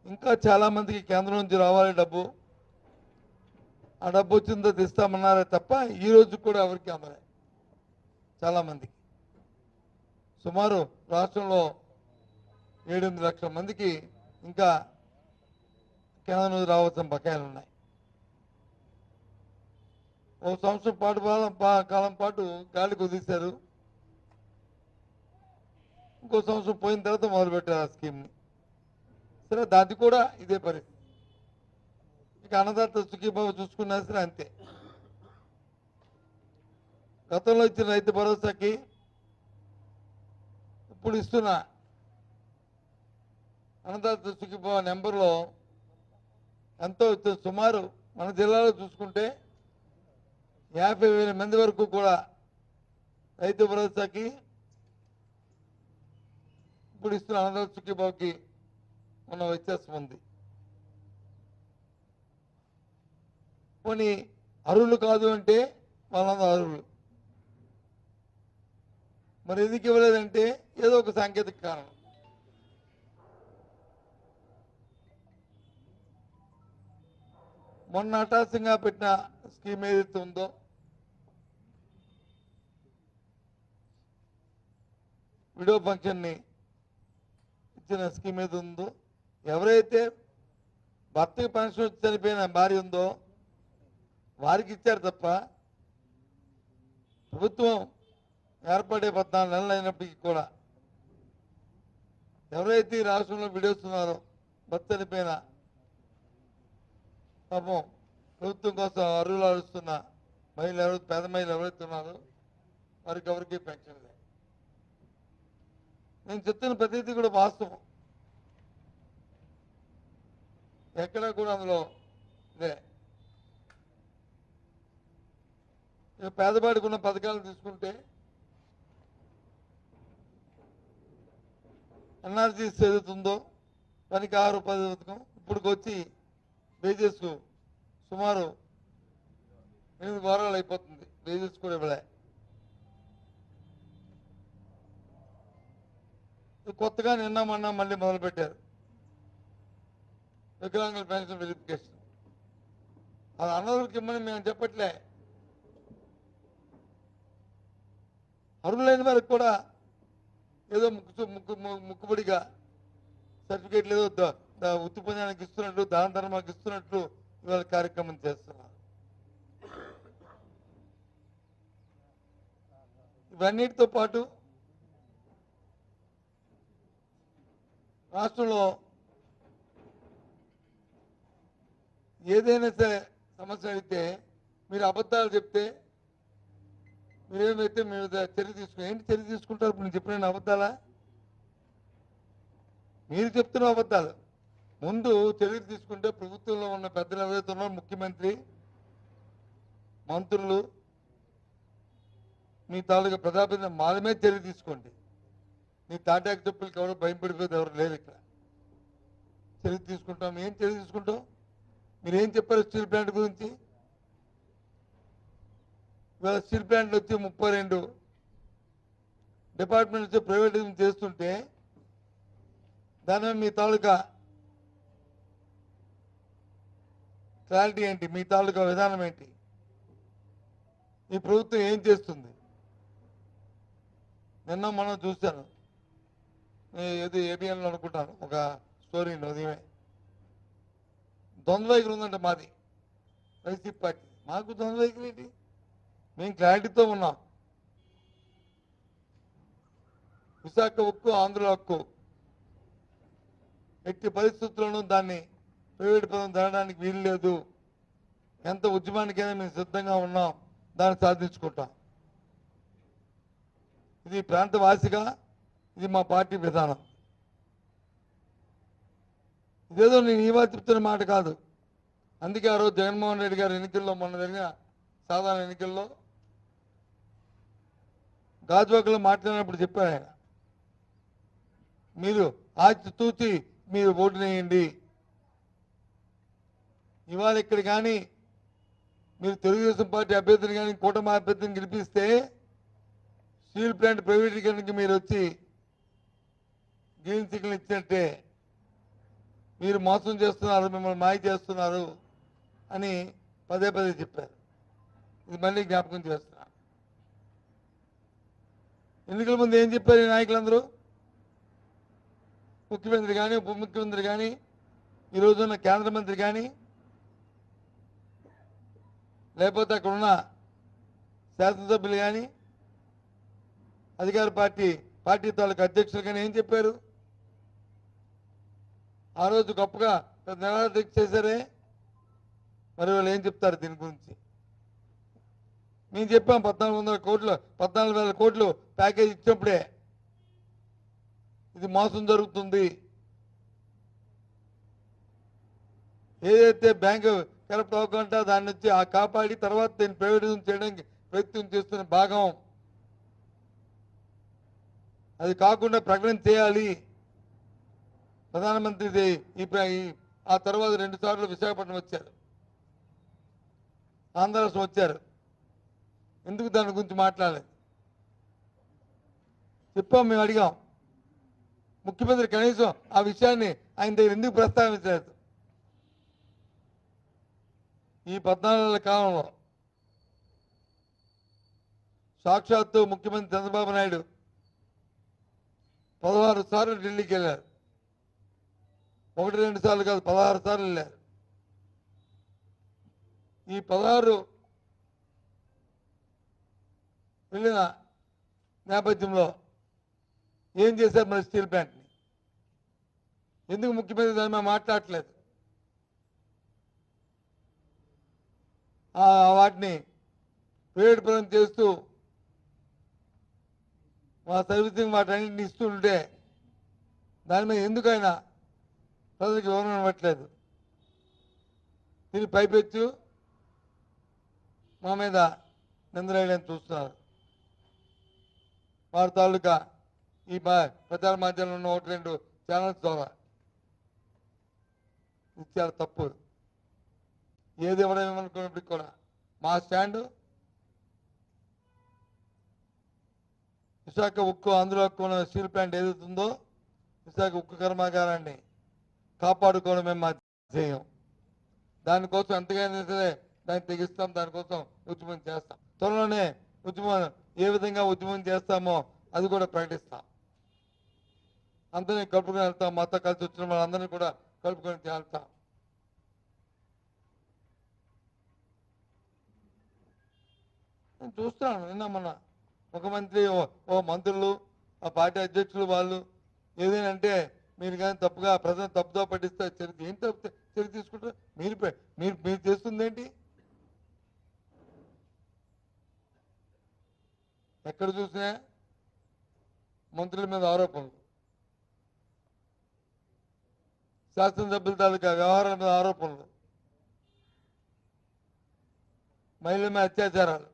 ఇంకా చాలామందికి కేంద్రం నుంచి రావాలి డబ్బు. ఆ డబ్బు వచ్చిందో తెస్తామన్నారే తప్ప ఈ రోజు కూడా ఎవరికి అందలే. చాలామందికి సుమారు రాష్ట్రంలో 7-8 లక్షల మందికి ఇంకా కేంద్రం నుంచి రావాల్సిన బకాయిలు ఉన్నాయి. ఓ సంవత్సరం కాలం పాటు గాలికి వదిలేశారు. ఇంకో సంవత్సరం పోయిన తర్వాత మొదలుపెట్టారు ఆ స్కీమ్ని. సరే దాన్ని కూడా ఇదే పరిస్థితి. ఇక అన్నదాత సుఖీభావ చూసుకున్నా సరే అంతే. గతంలో ఇచ్చిన రైతు భరోసాకి ఇప్పుడు ఇస్తున్న అన్నదాత సుఖీభావ నెంబర్లో ఎంతో సుమారు మన జిల్లాలో చూసుకుంటే 50,000 మంది వరకు కూడా రైతు భరోసాకి ఇప్పుడు ఇస్తున్న అన్నదాత సుఖీభావకి ఉన్న వ్యత్యాసం ఉంది. పోనీ అర్హులు కాదు అంటే వాళ్ళందరూ అర్హులు. మరి ఎందుకు ఇవ్వలేదంటే ఏదో ఒక సాంకేతిక కారణం. మొన్న హఠాత్తుగా పెట్టిన స్కీమ్ ఏదైతే ఉందో విడో ఫంక్షన్ని ఇచ్చిన స్కీమ్ ఏది ఉందో, ఎవరైతే భర్తకి పెన్షన్ వచ్చి చనిపోయిన భార్య ఉందో వారికి ఇచ్చారు తప్ప ప్రభుత్వం ఏర్పడే 14 నెలలు అయినప్పటికీ కూడా ఎవరైతే ఈ రాష్ట్రంలో విడేస్తున్నారో భర్త చనిపోయిన పాపం ప్రభుత్వం కోసం అర్హులు అరుస్తున్న మహిళలు ఎవరైతే పేద మహిళలు ఎవరైతే ఉన్నారో వారికి ఎవరికి పెన్షన్ లేదు. నేను చెప్తున్న ప్రతిదీ కూడా వాస్తవం, ఎక్కడా కూడా అందులో లే. పేదవాడికి ఉన్న పథకాలు తీసుకుంటే ఎన్ఆర్జీ ఏదవుతుందో పనికి 6 పథకం ఇప్పటికి వచ్చి వేజెస్ సుమారు 8 వారాలు అయిపోతుంది. వేజెస్ కూడా ఇవ్వలే. కొత్తగా నిన్న మొన్న మళ్ళీ మొదలుపెట్టారు వికలాంగుల పెన్షన్ వెరిఫికేషన్. అది అన్నదరికి ఇమ్మని మేము చెప్పట్లే. అర్హులైన వారికి కూడా ఏదో ముక్కుబడిగా సర్టిఫికేట్లు ఏదో ఉత్తి పుణ్యానికి ఇస్తున్నట్లు దాన ధర్మానికి ఇస్తున్నట్లు ఇవాళ కార్యక్రమం చేస్తున్నారు. ఇవన్నిటితో పాటు రాష్ట్రంలో ఏదైనా సరే సమస్య అయితే మీరు అబద్ధాలు చెప్తే మీరేమైతే మీరు చర్య తీసుకుని ఏంటి చర్య తీసుకుంటారు? ఇప్పుడు నేను చెప్పిన అబద్ధాలా? మీరు చెప్తున్న అబద్ధాలు. ముందు చర్యలు తీసుకుంటే ప్రభుత్వంలో ఉన్న పెద్దలు ఎవరైతే ఉన్నారో ముఖ్యమంత్రి, మంత్రులు, మీ తాలూకా ప్రజాప్రతినిధులు మాలమే చర్య తీసుకోండి. మీ తాటాకు చెప్పులకి ఎవరు భయపడిపోతే ఎవరు లేరు ఇక్కడ. చర్య తీసుకుంటాం. ఏం చర్య తీసుకుంటాం? మీరేం చెప్పారు స్టీల్ ప్లాంట్ గురించి? ఇవాళ స్టీల్ ప్లాంట్లు వచ్చి 32 డిపార్ట్మెంట్ వచ్చి ప్రైవేటైజేషన్ చేస్తుంటే దాని మీ తాలూకా క్లారిటీ ఏంటి? మీ తాలూకా విధానం ఏంటి? ఈ ప్రభుత్వం ఏం చేస్తుంది? నిన్న మనం చూశాను, ఏది ఏబిఎన్లో అనుకుంటాను, ఒక స్టోరీ ఉదయమే. ద్వంద్వ వైఖరి ఉందంటే మాది వైసీపీ పార్టీ. మాకు ద్వంద్వ వైఖరి ఏంటి? మేము క్లారిటీతో ఉన్నాం. విశాఖ ఉక్కు ఆంధ్ర హక్కు ఎట్టి పరిస్థితుల్లోనూ దాన్ని ప్రైవేట్ పదం జరగడానికి వీలు లేదు. ఎంత ఉద్యమానికైనా మేము సిద్ధంగా ఉన్నాం, దాన్ని సాధించుకుంటాం. ఇది ప్రాంతవాసిగా ఇది మా పార్టీ విధానం. ఇదేదో నేను ఇవాళ చెప్తున్న మాట కాదు. అందుకే ఆ రోజు జగన్మోహన్ రెడ్డి గారి ఎన్నికల్లో, మొన్న జరిగిన సాధారణ ఎన్నికల్లో గాజువాకలో మాట్లాడినప్పుడు చెప్పారు ఆయన, మీరు ఆచి తూచి మీరు ఓటు వేయండి. ఇవాళ ఇక్కడ కానీ మీరు తెలుగుదేశం పార్టీ అభ్యర్థిని కానీ కూటమి అభ్యర్థిని గెలిపిస్తే స్టీల్ ప్లాంట్ ప్రైవేటీకరణకి మీరు వచ్చి గ్రీన్ సిగ్నల్ ఇచ్చినట్టే. మీరు మోసం చేస్తున్నారు, మిమ్మల్ని మాయ చేస్తున్నారు అని పదే పదే చెప్పారు. ఇది మళ్ళీ జ్ఞాపకం చేస్తున్నారు. ఎన్నికల ముందు ఏం చెప్పారు ఈ నాయకులందరూ? ముఖ్యమంత్రి కానీ, ఉప ముఖ్యమంత్రి కానీ, ఈరోజున్న కేంద్ర మంత్రి కానీ, లేకపోతే అక్కడ ఉన్న శాసనసభ్యులు కానీ, అధికార పార్టీ తాలూకు అధ్యక్షులు కానీ ఏం చెప్పారు? ఆ రోజు గొప్పగా నిరాదీక్ష చేశారే, మరి వాళ్ళు ఏం చెప్తారు దీని గురించి? మేము చెప్పాం 14,000 కోట్లు ప్యాకేజ్ ఇచ్చినప్పుడే ఇది మోసం జరుగుతుంది, ఏదైతే బ్యాంకు కరప్ట్ అవ్వకుండా దాని నుంచి కాపాడి తర్వాత దీన్ని ప్రైవేటిజం చేయడానికి ప్రయత్నం చేస్తున్న భాగం, అది కాకుండా ప్రకటన చేయాలి. ప్రధానమంత్రి ఆ తర్వాత 2 సార్లు విశాఖపట్నం వచ్చారు, ఆంధ్ర రాష్ట్రం వచ్చారు. ఎందుకు దాని గురించి మాట్లాడలేదు? చెప్పాం, మేము అడిగాం. ముఖ్యమంత్రి కనీసం ఆ విషయాన్ని ఆయన దగ్గర ఎందుకు ప్రస్తావించలేదు? ఈ 14 నెలల కాలంలో సాక్షాత్తు ముఖ్యమంత్రి చంద్రబాబు నాయుడు 16 సార్లు ఢిల్లీకి వెళ్ళారు. 1-2 సార్లు కాదు, 16 సార్లు వెళ్ళారు. ఈ 16 వెళ్ళిన నేపథ్యంలో ఏం చేశారు మరి స్టీల్ ప్లాంట్ని? ఎందుకు ముఖ్యమంత్రి దాని మీద మాట్లాడట్లేదు? వాటిని ప్రైవేట్ పరం చేస్తూ మా సర్వీసింగ్ వాటన్నింటిని ఇస్తూ ఉంటే దాని మీద ఎందుకైనా ప్రజలకు వివరణ ఇవ్వట్లేదు? దీన్ని పైపెచ్చు మా మీద నిందలేయడానికి చూస్తున్నారు. వారి తాలూకా ఈ ప్రచార మాధ్యమంలో ఉన్న 1-2 ఛానల్స్ ద్వారా ఇది చాలా తప్పు. ఏది ఇవ్వడమేమనుకున్నప్పటికి కూడా మా స్టాండ్ విశాఖ ఉక్కు, అందులో ఉన్న స్టీల్ ప్లాంట్ ఏదైతే ఉందో విశాఖ ఉక్కు కర్మాగారాన్ని కాపాడుకోవడమే మా ధ్యేయం. దానికోసం ఎంతగానో సరే దాన్ని తెగిస్తాం, దానికోసం ఉద్యమం చేస్తాం. త్వరలోనే ఉద్యమం ఏ విధంగా ఉద్యమం చేస్తామో అది కూడా ప్రకటిస్తాం. అందరినీ కలుపుకొని వెళ్తాం, మాతో కలిసి వచ్చిన వాళ్ళందరినీ కూడా కలుపుకొని వెళ్తాం. నేను చూస్తున్నాను, నిన్న మొన్న ముఖ్యమంత్రి ఓ మంత్రులు, ఆ పార్టీ అధ్యక్షులు వాళ్ళు ఏదైనా అంటే మీరు కానీ తప్పుగా ప్రజలు తప్పుదో పట్టిస్తే ఏం తప్పు చర్య తీసుకుంటారు? మీరు చేస్తుంది ఏంటి? ఎక్కడ చూసినా మంత్రుల మీద ఆరోపణలు, శాసనసభ్యుల తాలూకా వ్యవహారాల మీద ఆరోపణలు, మహిళల మీద అత్యాచారాలు,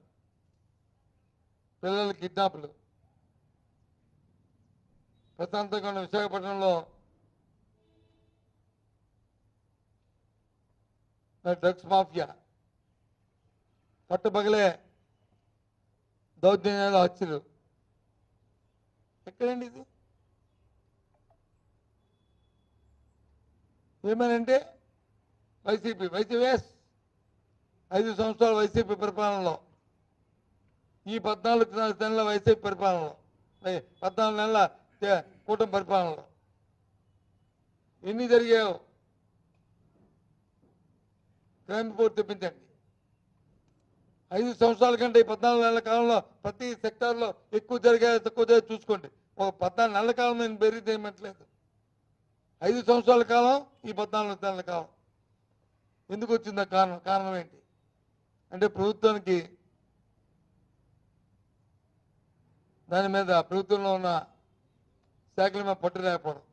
పిల్లల కిడ్నాప్లు, ప్రశాంతంగా ఉన్న విశాఖపట్నంలో డ్రగ్స్ మాఫియా, పట్టుబగలే దౌర్జన్యాలు, హత్యలు. ఎక్కడండి ఇది? ఏమనంటే వైసీపీ 5 సంవత్సరాల వైసీపీ పరిపాలనలో, ఈ 14 నెలల వైసీపీ పరిపాలనలో, 14 నెలల కూటమి పరిపాలనలో ఎన్ని జరిగాయో క్రైమ్ రిపోర్ట్ తెప్పించండి. 5 సంవత్సరాల కంటే ఈ 14 నెలల కాలంలో ప్రతి సెక్టార్లో ఎక్కువ జరిగాయో తక్కువ జరిగాయో చూసుకోండి. ఒక 14 నెలల కాలం నేను బెరీ చేయమట్లేదు. 5 సంవత్సరాల కాలం, ఈ 14 నెలల కాలం ఎందుకు వచ్చిందా? కారణం ఏంటి అంటే ప్రభుత్వానికి దాని మీద ప్రభుత్వంలో ఉన్న శాఖల మీద పట్టు లేకపోవడం,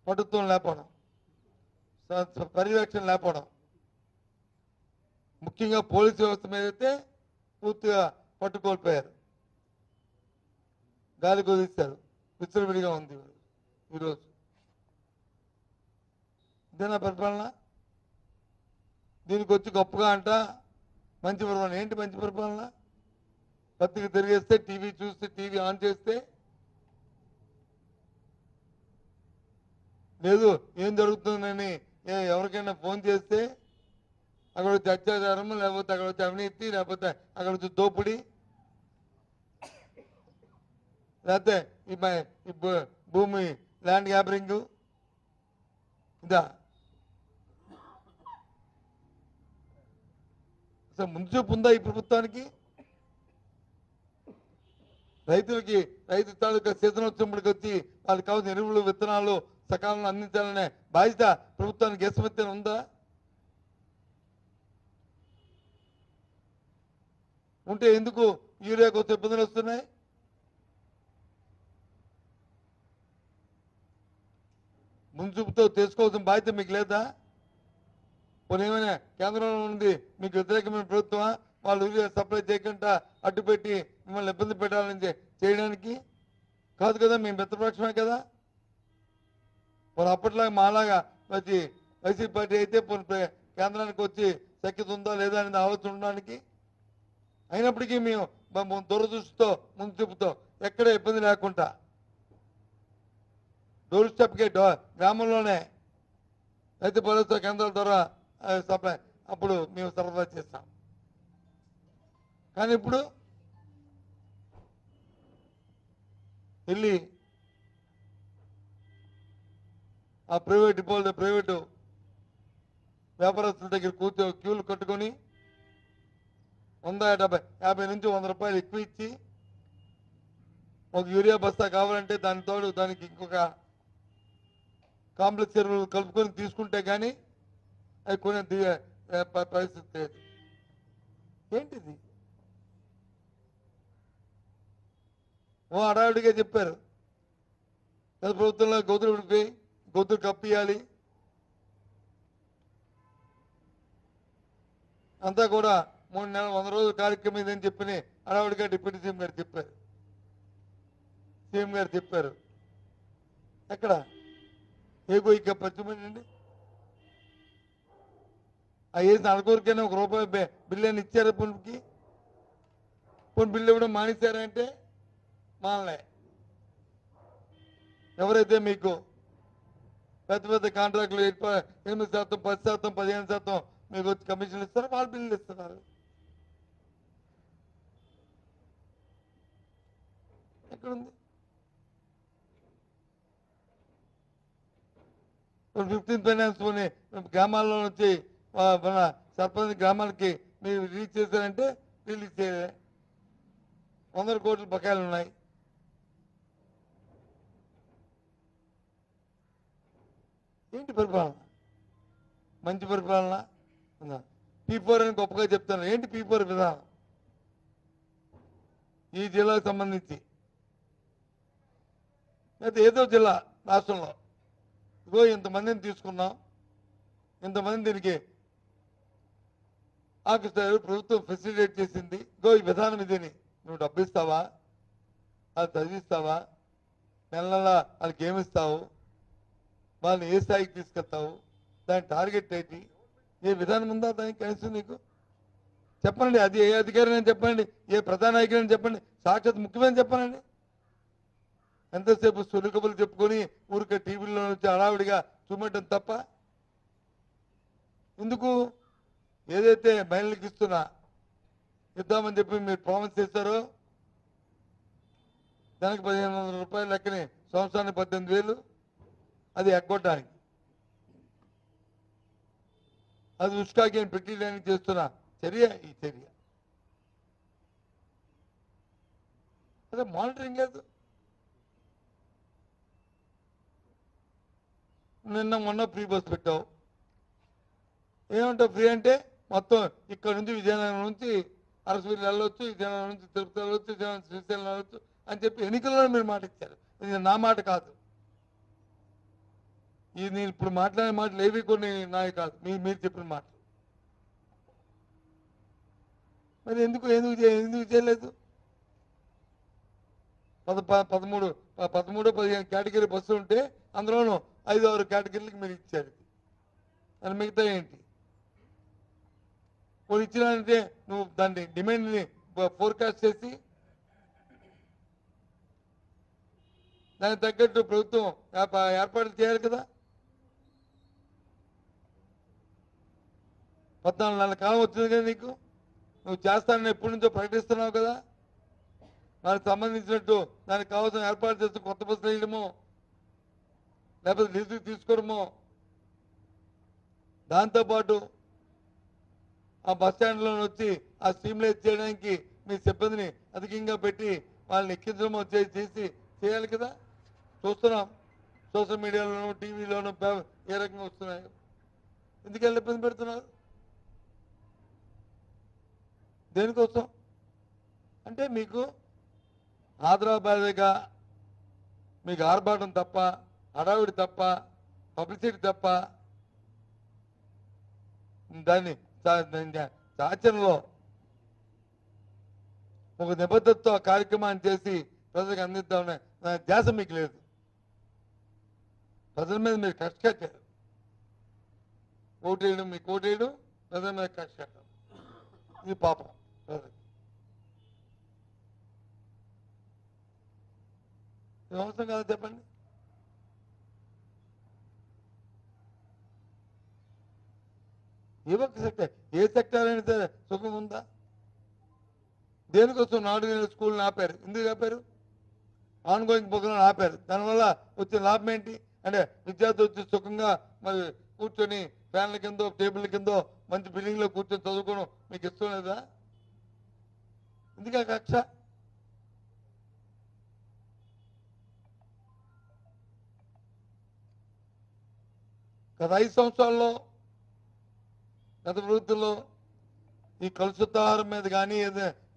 పట్టుత్వం లేకపోవడం, పర్యవేక్షణ లేకపోవడం, ముఖ్యంగా పోలీసు వ్యవస్థ మీద అయితే పూర్తిగా పట్టుకోల్పోయారు, గాలి కుదిస్తారు, విచ్చలవిడిగా ఉంది ఈరోజు. ఇదేనా పరిపాలన? దీనికి వచ్చి గొప్పగా అంట మంచి పరిపాలన. ఏంటి మంచి పరిపాలన? పత్రిక తిరిగేస్తే, టీవీ చూస్తే, టీవీ ఆన్ చేస్తే లేదు ఏం జరుగుతుందని ఎవరికైనా ఫోన్ చేస్తే అక్కడ వచ్చి అత్యాచారం, లేకపోతే అక్కడ వచ్చి అవినీతి, లేకపోతే అక్కడ వచ్చి దోపిడీ, లేకపోతే ఈ భూమి ల్యాండ్ గ్యాబరింగ్, ఇదా అసలు ముందు చూపు ఉందా ఈ ప్రభుత్వానికి? రైతులకి రైతు తాలూకా సీజన్ వచ్చినప్పటికి వచ్చి వాళ్ళకి కావాల్సిన ఎరువులు విత్తనాలు సకాలంలో అందించాలనే బాధ్యత ప్రభుత్వానికి ఏసమెత్తన ఉందా? ఉంటే ఎందుకు యూరియా కోసం ఇబ్బందులు వస్తున్నాయి? ముందు చూపుతో తెలుసుకోవాల్సిన బాధ్యత మీకు లేదా? పోనీ ఏమైనా కేంద్రంలో ఉంది మీకు వ్యతిరేకమైన ప్రభుత్వమా? వాళ్ళు యూరియా సప్లై చేయకుండా అడ్డుపెట్టి మిమ్మల్ని ఇబ్బంది పెట్టాలని చేయడానికి కాదు కదా, మేము మిత్రపక్షమే కదా. మరి అప్పట్లాగా మాలాగా వచ్చి వైసీపీ పార్టీ అయితే కేంద్రానికి వచ్చి శక్యత ఉందా లేదా అనేది ఆలోచన ఉండడానికి. అయినప్పటికీ మేము దురదృష్టితో ముందు చూపుతో ఎక్కడ ఇబ్బంది లేకుండా డోర్ స్టెప్కి గ్రామంలోనే రైతు భరోసా కేంద్రాల ద్వారా సప్లై అప్పుడు మేము సరఫరా చేస్తాం. కానీ ఇప్పుడు వెళ్ళి ఆ ప్రైవేటు వ్యాపారస్తుల దగ్గర క్యూలు కట్టుకొని 150 నుంచి 100 రూపాయలు ఎక్కువ ఇచ్చి ఒక యూరియా బస్తా కావాలంటే దానికి ఇంకొక కాంప్లెక్స్ ఎరువులు కలుపుకొని తీసుకుంటే కానీ అవి కొనే పరిస్థితి లేదు. ఏంటిది? హడావిడిగా చెప్పారు గత ప్రభుత్వంలో గౌతులు విడిపోయి గౌతులు కప్పియాలి అంతా కూడా 3 నెలలు 100 రోజుల కార్యక్రమం ఇదని చెప్పి హడావిడిగా డిప్యూటీ సీఎం గారు చెప్పారు. సీఎం గారు చెప్పారు. ఎక్కడ ఏగో ఇక పచ్చిమండి ఆ వేసిన అనుకోరికైనా ₹1 బిల్లు ఇచ్చారు. పొన్నుకి బిల్లు ఇవ్వడం మానేశారంటే మానలే. ఎవరైతే మీకు పెద్ద కాంట్రాక్టులు 8%, 10%, 15% మీకు వచ్చి కమిషన్లు ఇస్తారో వాళ్ళు బిల్లులు ఇస్తున్నారు. ఎక్కడుంది? 15 ఫైనాన్స్ గ్రామాల్లో నుంచి మన సర్పంచ్ గ్రామాలకి మీరు రిలీజ్ చేశారంటే రిలీజ్ చేయలే. 100 కోట్ల బకాయిలు ఉన్నాయి. ఏంటి పరిపాలన? మంచి పరిపాలన P4 అని గొప్పగా చెప్తాను. ఏంటి P4 విధానం? ఈ జిల్లాకు సంబంధించి అయితే ఏదో జిల్లా రాష్ట్రంలో ఇగో ఇంతమందిని తీసుకున్నాం, ఇంతమంది దీనికి ఆకిస్తారు, ప్రభుత్వం ఫెసిలిటేట్ చేసింది, ఇగో ఈ విధానం ఇదని నువ్వు డబ్బు ఇస్తావా, అది చదివిస్తావా, నెల వాళ్ళకి ఏమిస్తావు, వాళ్ళని ఏ స్థాయికి తీసుకెళ్తావు, దాని టార్గెట్ ఏంటి, ఏ విధానం ఉందా దానికి కనీసం నీకు చెప్పండి. అది ఏ అధికారి అని చెప్పండి, ఏ ప్రధాన నాయకుడు అని చెప్పండి, సాక్షాత్ ముఖ్యమైన చెప్పనండి. ఎంతసేపు సులుకబులు చెప్పుకొని ఊరికే టీవీలో వచ్చి హడావిడిగా చూపెట్టడం తప్ప ఎందుకు? ఏదైతే మహిళలకు ఇద్దామని చెప్పి మీరు ప్రామిస్ చేస్తారో దానికి 1500 రూపాయలు లెక్కని సంవత్సరానికి 18,000 అది ఎగ్గొట్టడానికి, అది ఉష్కాకి పెట్టడానికి చేస్తున్న చర్య ఈ చర్య. అదే మానిటరింగ్ లేదు. మొన్న ఫ్రీ బస్ పెట్టావు. ఏమంటావు ఫ్రీ అంటే మొత్తం ఇక్కడ నుంచి విజయనగరం నుంచి అరసవీలు వెళ్ళవచ్చు, విజయనగరం నుంచి తిరుపతి వెళ్ళవచ్చు, విజయనగరం శ్రీశైలం వెళ్ళవచ్చు అని చెప్పి ఎన్నికల్లో మీరు మాట ఇచ్చారు. ఇది నా మాట కాదు. ఇది నేను ఇప్పుడు మాట్లాడే మాటలు ఏవి కొన్ని నావి కాదు, మీరు చెప్పిన మాటలు. మరి ఎందుకు చేయలేదు? 13-15 కేటగిరీ బస్సులు ఉంటే అందులోనూ 5-6 కేటగిరీలకు మీరు ఇచ్చారు. అది మిగతా ఏంటి? వాళ్ళు ఇచ్చినారంటే నువ్వు దాన్ని డిమాండ్ని ఫోర్కాస్ట్ చేసి దానికి తగ్గట్టు ప్రభుత్వం ఏర్పాట్లు చేయాలి కదా. 14 నెలల కాలం వచ్చింది కదా నీకు, నువ్వు చేస్తానని ఎప్పటి నుంచో ప్రకటిస్తున్నావు కదా, దానికి సంబంధించినట్టు దానికి కావాల్సిన ఏర్పాటు చేస్తూ కొత్త బస్సులు వేయడమో లేకపోతే లీజుకు తీసుకోవడమో, దాంతోపాటు ఆ బస్ స్టాండ్లో వచ్చి ఆ స్ట్రీమ్లైజ్ చేయడానికి మీ సిబ్బందిని అధికంగా పెట్టి వాళ్ళని ఎక్కించడమో చేసి చేయాలి కదా. చూస్తున్నాం సోషల్ మీడియాలోనూ టీవీలోనూ ఏ రకంగా వస్తున్నాయి. ఎందుకని ఇబ్బంది పెడుతున్నారు? దేనికోసం అంటే మీకు ఆదరాబాదేగా మీకు ఆర్భాటం తప్ప, హడావిడి తప్ప, పబ్లిసిటీ తప్ప, దాన్ని ఆచరణలో ఒక నిబద్ధతతో ఆ కార్యక్రమాన్ని చేసి ప్రజలకు అందిద్దామనే ధ్యాస మీకు లేదు. ప్రజల మీద మీరు కక్ష కట్టారు. ఓటేయడం మీకు ఓటేయడం, ప్రజల మీద కక్ష కట్టడం, ఇది పాపం ప్రజలు. ఇది అవసరం కదా చెప్పండి. ఏ ఒక్క సెక్టర్, ఏ సెక్టర్ అయినా సరే సుఖం ఉందా? దేనికోసం నాడు స్కూల్ని ఆపారు? ఎందుకు ఆపారు? ఆన్గోయింగ్ ప్రోగ్రాం ఆపారు. దానివల్ల వచ్చిన లాభం ఏంటి అంటే విద్యార్థులు వచ్చి సుఖంగా మరి కూర్చొని ఫ్యాన్ల కిందో టేబుల్ కిందో మంచి బిల్డింగ్లో కూర్చొని చదువుకోవడం మీకు ఇష్టం లేదా? ఎందుకు ఆ కక్ష? గత 5 సంవత్సరాల్లో గత ప్రభుత్వంలో ఈ కలుషితాహారం మీద కానీ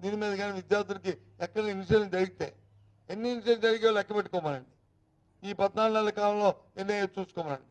దీని మీద కానీ విద్యార్థులకి ఎక్కడ ఇన్సిడెంట్ జరిగితే ఎన్ని ఇన్సిడెంట్ జరిగాయో లెక్క పెట్టుకోమనండి. ఈ 14 నెలల కాలంలో ఎన్ని చూసుకోమనండి.